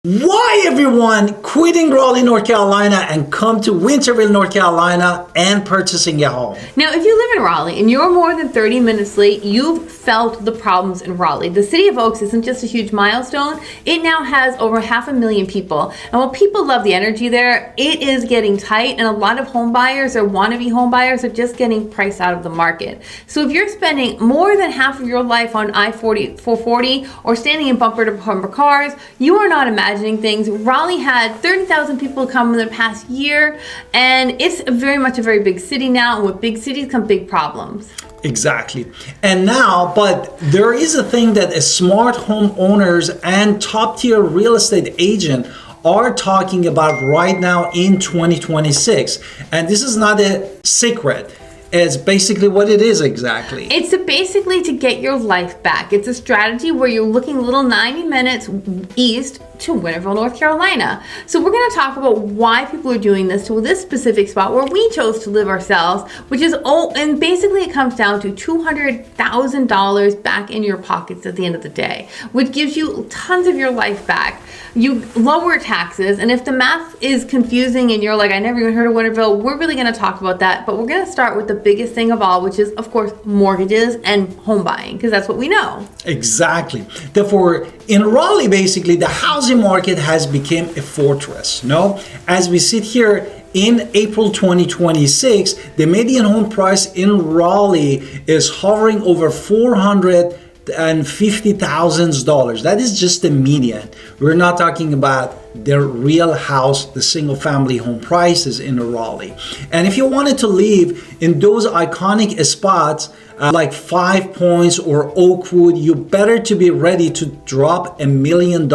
Why everyone quitting Raleigh, North Carolina and come to Winterville, North Carolina and purchasing a home? Now, if you live in Raleigh and you're more than 30 minutes late, you've felt the problems in Raleigh. The city of Oaks isn't just a huge milestone. It now has over 500,000 people. And while people love the energy there, it is getting tight, and a lot of home buyers or wannabe home buyers are just getting priced out of the market. So if you're spending more than half of your life on I-440 or standing in bumper to bumper cars, you are not imagining things. Raleigh had 30,000 people come in the past year, and it's very much a very big city now, and with big cities come big problems. Exactly. And now, but there is a thing that a smart home owners and top tier real estate agent are talking about right now in 2026. And this is not a secret. It's basically what it is exactly. It's basically to get your life back. It's a strategy where you're looking a little 90 minutes east to Winterville, North Carolina. So we're going to talk about why people are doing this to this specific spot where we chose to live ourselves, which is, and basically it comes down to $200,000 back in your pockets at the end of the day, which gives you tons of your life back. You lower taxes, and if the math is confusing and you're like, I never even heard of Winterville, we're really going to talk about that. But we're going to start with the biggest thing of all, which is, of course, mortgages and home buying, because that's what we know. Exactly. Therefore, in Raleigh, basically, the housing market has become a fortress. No, as we sit here in April 2026, the median home price in Raleigh is hovering over $450,000. That is just the median. We're not talking about the real house, the single family home prices in Raleigh. And if you wanted to live in those iconic spots like 5 Points or Oakwood, you better to be ready to drop $1 million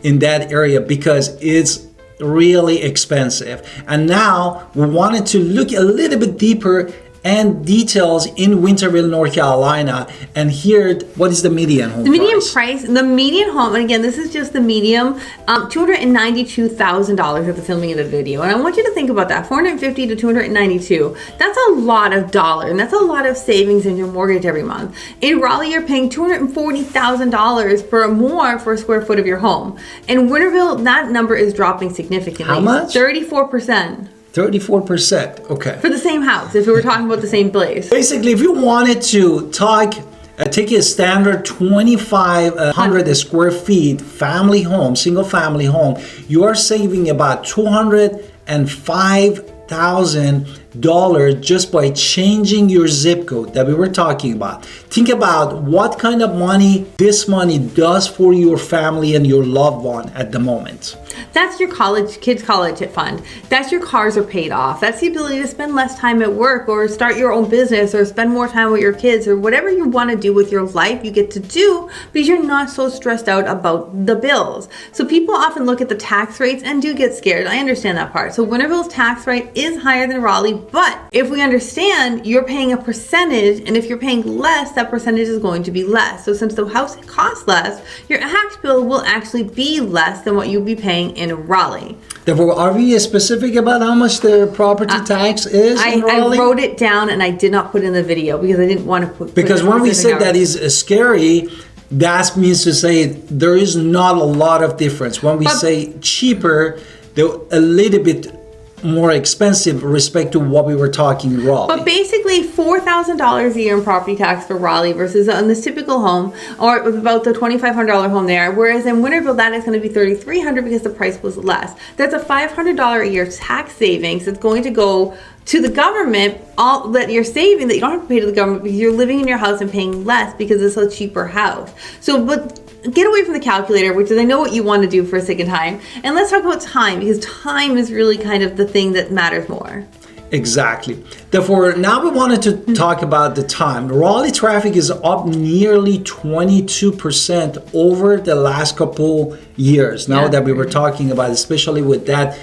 in that area because it's really expensive. And now we wanted to look a little bit deeper and details in Winterville, North Carolina, and hear what is the median home price. The median home, and again, this is just the medium, $292,000 at the filming of the video. And I want you to think about that, $450 to $292. That's a lot of dollars, and that's a lot of savings in your mortgage every month. In Raleigh, you're paying $240,000 for more for a square foot of your home. In Winterville, that number is dropping significantly. How much? 34%. 34%, okay. For the same house, if we were talking about the same place. Basically, if you wanted to take a standard 2,500 square feet family home, single family home, you are saving about $205,000 just by changing your zip code that we were talking about. Think about what kind of money this money does for your family and your loved one at the moment. That's your kids' college fund. That's your cars are paid off. That's the ability to spend less time at work or start your own business or spend more time with your kids or whatever you want to do with your life, you get to do because you're not so stressed out about the bills. So people often look at the tax rates and do get scared. I understand that part. So Winterville's tax rate is higher than Raleigh, but if we understand you're paying a percentage, and if you're paying less, that percentage is going to be less. So since the house costs less, your tax bill will actually be less than what you'd be paying in Raleigh. Therefore, are we specific about how much the property tax is in Raleigh? I wrote it down and I did not put in the video because I didn't want to put because when we say that is scary, that means to say there is not a lot of difference. When we say cheaper, they're a little bit more expensive with respect to what we were talking in Raleigh. But basically $4,000 a year in property tax for Raleigh versus on this typical home, or about the $2,500 home there, whereas in Winterville that is going to be $3,300 because the price was less. That's a $500 a year tax savings that's going to go to the government, all that you're saving that you don't have to pay to the government because you're living in your house and paying less because it's a cheaper house. So, but get away from the calculator, which is I know what you want to do for a second time, and let's talk about time because time is really kind of the thing that matters more. Exactly. Therefore, now we wanted to talk about the time. Raleigh traffic is up nearly 22% over the last couple years. Now that we were talking about, especially with that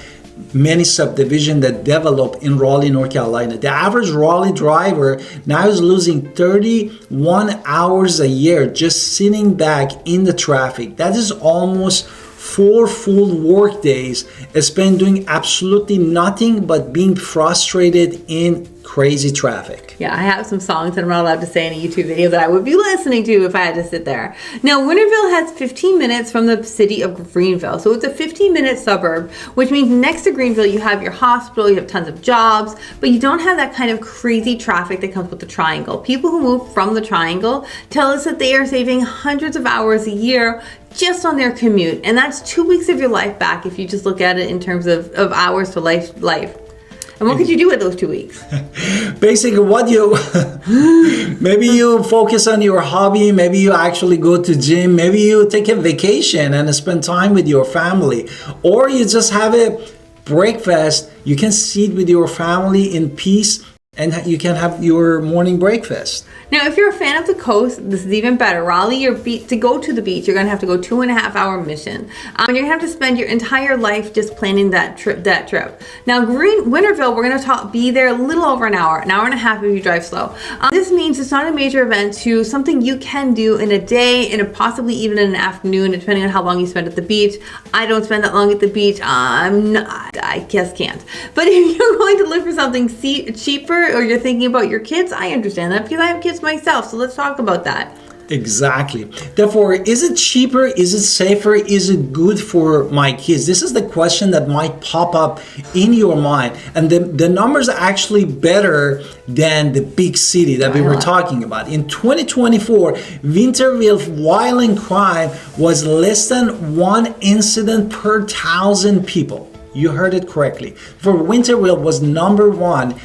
many subdivisions that develop in Raleigh, North Carolina. The average Raleigh driver now is losing 31 hours a year just sitting back in the traffic. That is almost 4 full work days spent doing absolutely nothing but being frustrated in crazy traffic. Yeah, I have some songs that I'm not allowed to say in a YouTube video that I would be listening to if I had to sit there. Now, Winterville has 15 minutes from the city of Greenville. So it's a 15-minute suburb, which means next to Greenville, you have your hospital, you have tons of jobs, but you don't have that kind of crazy traffic that comes with the Triangle. People who move from the Triangle tell us that they are saving hundreds of hours a year just on their commute. And that's 2 weeks of your life back if you just look at it in terms of hours to life. And what could you do with those 2 weeks? Basically, maybe you focus on your hobby, maybe you actually go to gym, maybe you take a vacation and spend time with your family, or you just have a breakfast. You can sit with your family in peace and you can have your morning breakfast. Now, if you're a fan of the coast, this is even better. Raleigh, to go to the beach, you're going to have to go 2.5-hour mission. And you're going to have to spend your entire life just planning that trip. Now, Winterville, we're going to be there a little over an hour and a half if you drive slow. This means it's not a major event to something you can do in a day, and possibly even in an afternoon, depending on how long you spend at the beach. I don't spend that long at the beach. I just can't. But if you're going to look for something cheaper, or you're thinking about your kids, I understand that because I have kids myself. So let's talk about that. Exactly. Therefore, is it cheaper? Is it safer? Is it good for my kids? This is the question that might pop up in your mind. And the numbers are actually better than the big city that we were talking about. In 2024, Winterville violent crime was less than 1 incident per 1,000 people. You heard it correctly. For Winterville was number 1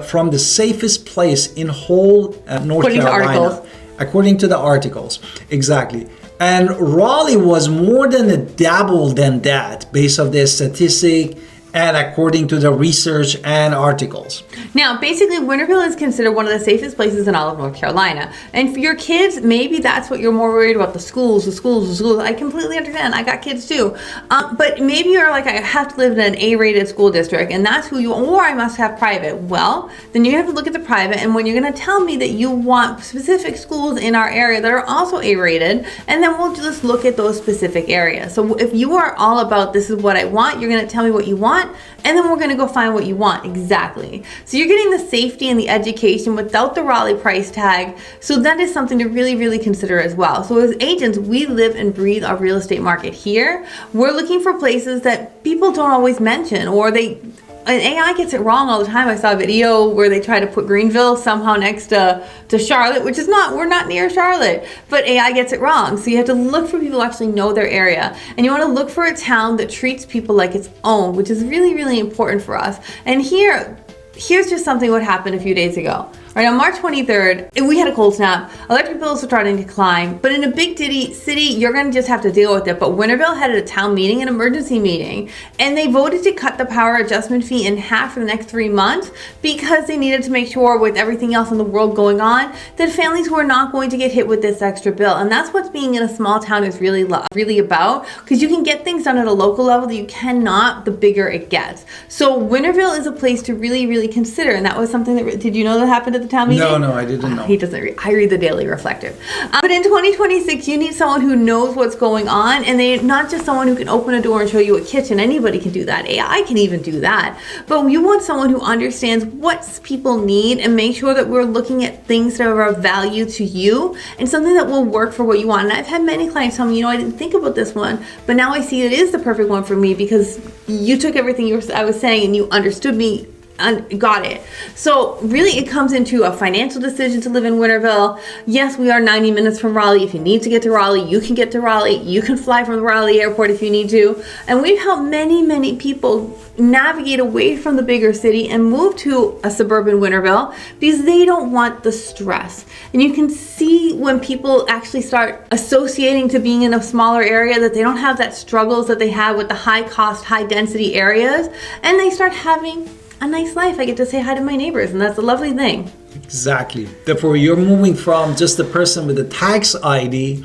from the safest place in whole North Carolina. According to the articles. Exactly. And Raleigh was more than a double than that based on the statistic and according to the research and articles. Now, basically, Winterville is considered one of the safest places in all of North Carolina. And for your kids, maybe that's what you're more worried about, the schools. I completely understand. I got kids too. But maybe you're like, I have to live in an A-rated school district, and that's who you, or I must have private. Well, then you have to look at the private, and when you're going to tell me that you want specific schools in our area that are also A-rated, and then we'll just look at those specific areas. So if you are all about this is what I want, you're going to tell me what you want, and then we're going to go find what you want. Exactly. So you're getting the safety and the education without the Raleigh price tag. So that is something to really, really consider as well. So as agents, we live and breathe our real estate market here. We're looking for places that people don't always mention, or and AI gets it wrong all the time. I saw a video where they try to put Greenville somehow next to Charlotte, which is not, we're not near Charlotte, but AI gets it wrong. So you have to look for people who actually know their area. And you want to look for a town that treats people like its own, which is really, really important for us. And here's just something what happened a few days ago. Right, on March 23rd, we had a cold snap. Electric bills are starting to climb, but in a big city, you're going to just have to deal with it. But Winterville had a town meeting, an emergency meeting, and they voted to cut the power adjustment fee in half for the next 3 months because they needed to make sure, with everything else in the world going on, that families were not going to get hit with this extra bill. And that's what being in a small town is really about, because you can get things done at a local level that you cannot the bigger it gets. So Winterville is a place to really, really consider, and that was something that, did you know that happened at the town meeting? No, I didn't know. He doesn't read. I read the Daily Reflective. But in 2026, you need someone who knows what's going on, and they not just someone who can open a door and show you a kitchen. Anybody can do that. AI can even do that. But you want someone who understands what people need and make sure that we're looking at things that are of value to you and something that will work for what you want. And I've had many clients tell me, I didn't think about this one, but now I see it is the perfect one for me because you took everything I was saying and you understood me and got it. So really it comes into a financial decision to live in Winterville. Yes, we are 90 minutes from Raleigh. If you need to get to Raleigh, you can get to Raleigh. You can fly from the Raleigh airport if you need to. And we've helped many, many people navigate away from the bigger city and move to a suburban Winterville because they don't want the stress. And you can see when people actually start associating to being in a smaller area that they don't have that struggles that they have with the high cost, high density areas, and they start having a nice life. I get to say hi to my neighbors, and that's a lovely thing. Exactly. Therefore, you're moving from just a person with a tax ID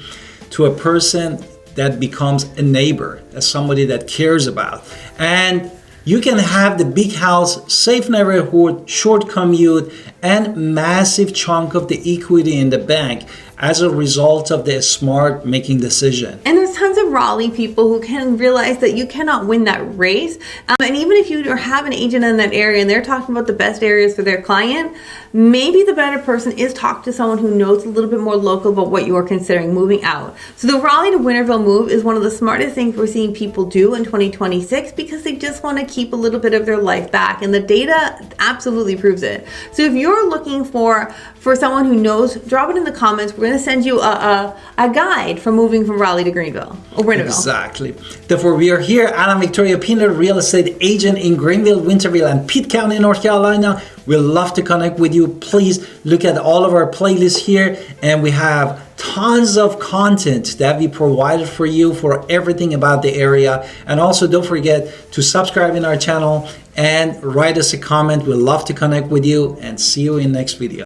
to a person that becomes a neighbor, as somebody that cares about. And you can have the big house, safe neighborhood, short commute, and massive chunk of the equity in the bank as a result of the smart making decision. And there's tons of Raleigh people who can realize that you cannot win that race. And even if you have an agent in that area and they're talking about the best areas for their client, maybe the better person is talk to someone who knows a little bit more local about what you are considering moving out. So the Raleigh to Winterville move is one of the smartest things we're seeing people do in 2026 because they just want to keep a little bit of their life back. And the data absolutely proves it. So if you're looking for someone who knows, drop it in the comments. We're going to send you a guide for moving from Raleigh to Greenville or Winterville. Exactly. Therefore, we are here. Adam Victoria Pinner, real estate agent in Greenville, Winterville, and Pitt County, North Carolina. We'd love to connect with you. Please look at all of our playlists here, and we have tons of content that we provided for you for everything about the area. And also, don't forget to subscribe in our channel and write us a comment. We'd love to connect with you, and see you in next video.